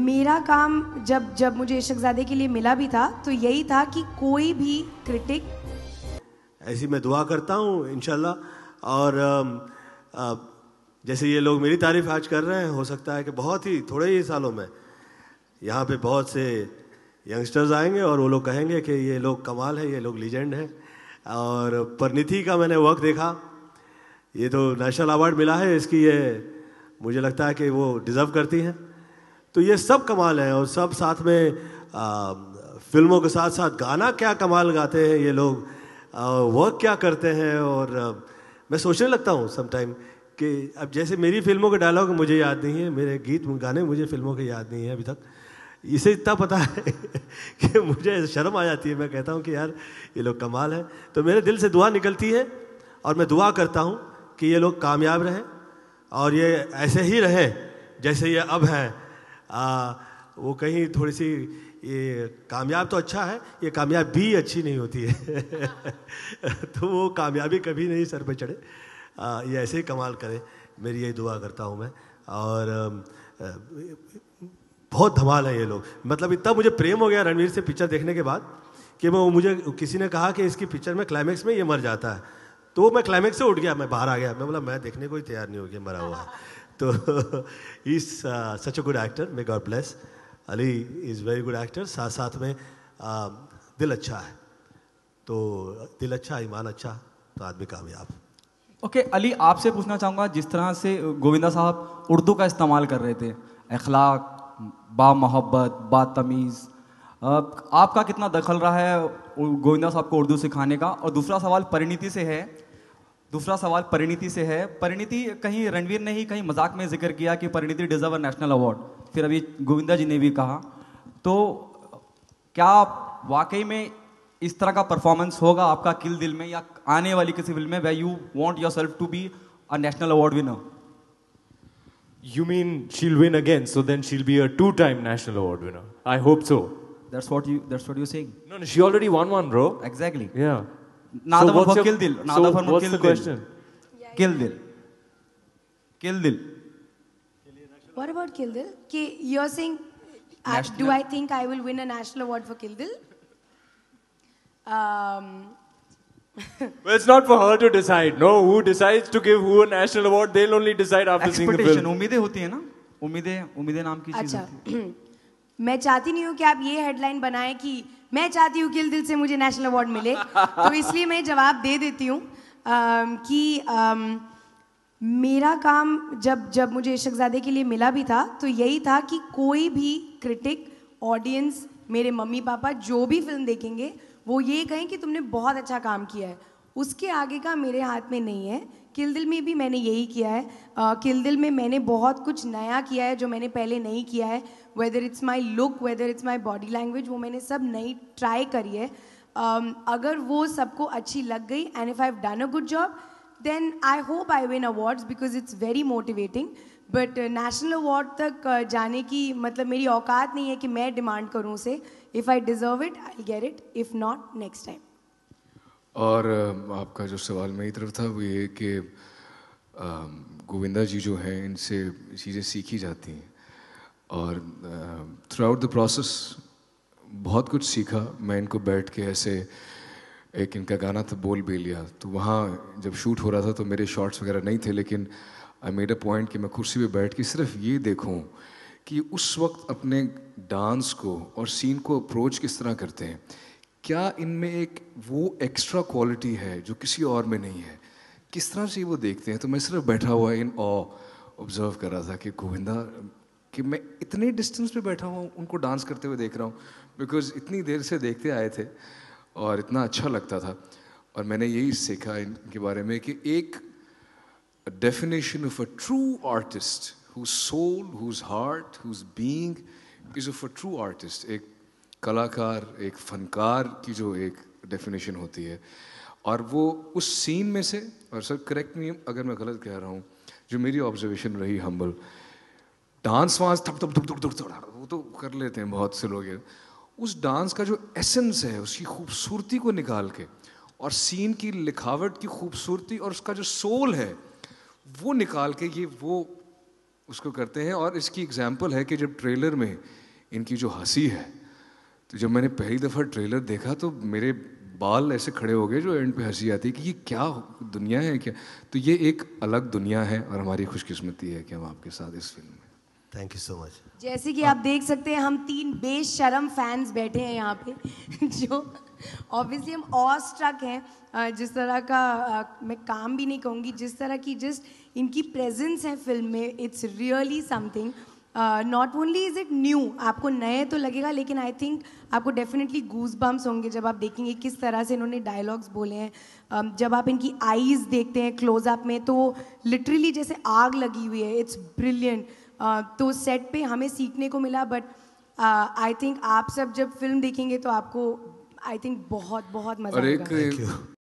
मेरा काम जब जब मुझे इश्कज़ादे के लिए मिला भी था तो यही था कि कोई भी क्रिटिक, ऐसी मैं दुआ करता हूँ इंशाल्लाह। और जैसे ये लोग मेरी तारीफ आज कर रहे हैं, हो सकता है कि बहुत ही थोड़े ही सालों में यहाँ पे बहुत से यंगस्टर्स आएंगे और वो लोग कहेंगे कि ये लोग कमाल है, ये लोग लीजेंड हैं। और परिणीति का मैंने वर्क देखा, ये तो नेशनल अवार्ड मिला है इसकी, ये मुझे लगता है कि वो डिज़र्व करती हैं। तो ये सब कमाल है, और सब साथ में फिल्मों के साथ साथ गाना क्या कमाल गाते हैं ये लोग, वर्क क्या करते हैं। और मैं सोचने लगता हूँ समटाइम कि अब जैसे मेरी फिल्मों के डायलॉग मुझे याद नहीं है, मेरे गीत गाने मुझे फिल्मों के याद नहीं है अभी तक। इसे इतना पता है कि मुझे शर्म आ जाती है, मैं कहता हूँ कि यार ये लोग कमाल है। तो मेरे दिल से दुआ निकलती है और मैं दुआ करता हूँ कि ये लोग कामयाब रहें और ये ऐसे ही रहें जैसे ये अब हैं। वो कहीं थोड़ी सी ये कामयाब तो अच्छा है, ये कामयाबी अच्छी नहीं होती है तो वो कामयाबी कभी नहीं सर पे चढ़े, ये ऐसे ही कमाल करे, मेरी यही दुआ करता हूँ मैं। और बहुत धमाल है ये लोग, मतलब इतना मुझे प्रेम हो गया रणवीर से पिक्चर देखने के बाद कि मुझे किसी ने कहा कि इसकी पिक्चर में क्लाइमैक्स में ये मर जाता है, तो मैं क्लाइमैक्स से उठ गया, मैं बाहर आ गया, मैं बोला मैं देखने को ही तैयार नहीं हो गया मरा हुआ है। तो is such a good actor, may God bless. Ali is very good actor, साथ साथ में दिल अच्छा है, तो दिल अच्छा ईमान अच्छा तो आदमी कामयाब। ओके अली, आपसे पूछना चाहूँगा, जिस तरह से गोविंदा साहब उर्दू का इस्तेमाल कर रहे थे, अखलाक, बा मोहब्बत, बा तमीज़, आपका कितना दखल रहा है गोविंदा साहब को उर्दू सिखाने का? और दूसरा सवाल परिणीति से है, परिणीति कहीं रणवीर ने ही कहीं मजाक में जिक्र किया कि Parineeti deserve a national award, फिर अभी गोविंदा जी ने भी कहा, तो क्या वाकई में इस तरह का परफॉर्मेंस होगा आपका किल दिल में या आने वाली किसी फिल्म में, where you want yourself to be a national award winner? You mean she'll win again, so then she'll be a 2-time national award winner? I hope so. That's what you're saying. No, she already won one, bro. Exactly. Yeah. Nada for Kill Dil. Nada for what's Kill the Dil. question? Kill Dil. Kill Dil. What about Kill Dil? You're saying, do I think I will win a national award for Kill Dil? Well, it's not for her to decide. No, who decides to give who a national award? They'll only decide after seeing the film. उम्मीदें होती है ना, उम्मीदें नाम की चीज होती है। मैं चाहती नहीं हूँ कि आप ये हेडलाइन बनाएं कि मैं चाहती हूँ किल दिल से मुझे नेशनल अवार्ड मिले, तो इसलिए मैं जवाब दे देती हूँ कि मेरा काम जब मुझे इश्कज़ादे के लिए मिला भी था तो यही था कि कोई भी क्रिटिक, ऑडियंस, मेरे मम्मी पापा जो भी फिल्म देखेंगे वो ये कहें कि तुमने बहुत अच्छा काम किया है, उसके आगे का मेरे हाथ में नहीं है। किल दिल में भी मैंने यही किया है, किल दिल में मैंने बहुत कुछ नया किया है जो मैंने पहले नहीं किया है, whether it's my look, whether it's my body language, वो मैंने सब नई ट्राई करी है। अगर वो सबको अच्छी लग गई and if I have done a good job then I hope I win awards because it's very motivating. But national award तक जाने की मतलब मेरी औकात नहीं है कि मैं डिमांड करूँ उसे। If I deserve it I get it, if not next time. और आपका जो सवाल मेरी तरफ था वो ये कि गोविंदा जी जो हैं इनसे चीज़ें सीखी जाती हैं और थ्रू आउट द प्रोसेस बहुत कुछ सीखा। मैं इनको बैठ के ऐसे एक इनका गाना था बोल भी लिया, तो वहाँ जब शूट हो रहा था तो मेरे शॉट्स वगैरह नहीं थे, लेकिन आई मेड अ पॉइंट कि मैं कुर्सी पे बैठ के सिर्फ ये देखूं कि उस वक्त अपने डांस को और सीन को अप्रोच किस तरह करते हैं, क्या इनमें एक वो एक्स्ट्रा क्वालिटी है जो किसी और में नहीं है, किस तरह से वो देखते हैं। तो मैं सिर्फ बैठा हुआ इन ऑब्जर्व कर रहा था कि गोविंदा कि मैं इतने डिस्टेंस पे बैठा हुआ उनको डांस करते हुए देख रहा हूँ, बिकॉज इतनी देर से देखते आए थे और इतना अच्छा लगता था। और मैंने यही सीखा इनके बारे में कि एक definition of a true artist whose soul, whose heart, whose being is of a true artist, एक कलाकार, एक फनकार की जो एक डेफिनेशन होती है, और वो उस सीन में से, और सर करेक्ट मी अगर मैं गलत कह रहा हूँ, जो मेरी ऑब्जर्वेशन रही हम्बल, डांस वांस थप थप थप थप थप वो तो कर लेते हैं बहुत से लोग, उस डांस का जो एसेंस है उसकी खूबसूरती को निकाल के और सीन की लिखावट की खूबसूरती और उसका जो सोल है वो निकाल के ये वो उसको करते हैं। और इसकी एग्जाम्पल है कि जब ट्रेलर में इनकी जो हंसी है, तो जब मैंने पहली दफ़ा ट्रेलर देखा तो मेरे बाल ऐसे खड़े हो गए जो एंड पे हंसी आती है कि ये क्या दुनिया है क्या। तो ये एक अलग दुनिया है और हमारी खुशकिस्मती है कि हम आपके साथ इस फिल्म में। Thank you so much. जैसे कि आप देख सकते हैं हम 3 बेशरम फैंस बैठे हैं यहाँ पे जो ऑब्वियसली हम ऑ स्ट्रक हैं जिस तरह का मैं काम भी नहीं कहूँगी, जिस तरह की जस्ट इनकी प्रेजेंस है फिल्म में, it's really something. Not only is it new, आपको नए तो लगेगा, लेकिन आई थिंक आपको डेफिनेटली गूज बम्स होंगे जब आप देखेंगे किस तरह से इन्होंने डायलॉग्स बोले हैं। जब आप इनकी आईज देखते हैं क्लोजअप में तो लिटरली जैसे आग लगी हुई है, इट्स ब्रिलियंट। तो सेट पे हमें सीखने को मिला, बट आई थिंक आप सब जब फिल्म देखेंगे तो आपको आई थिंक बहुत बहुत मजा आएगा।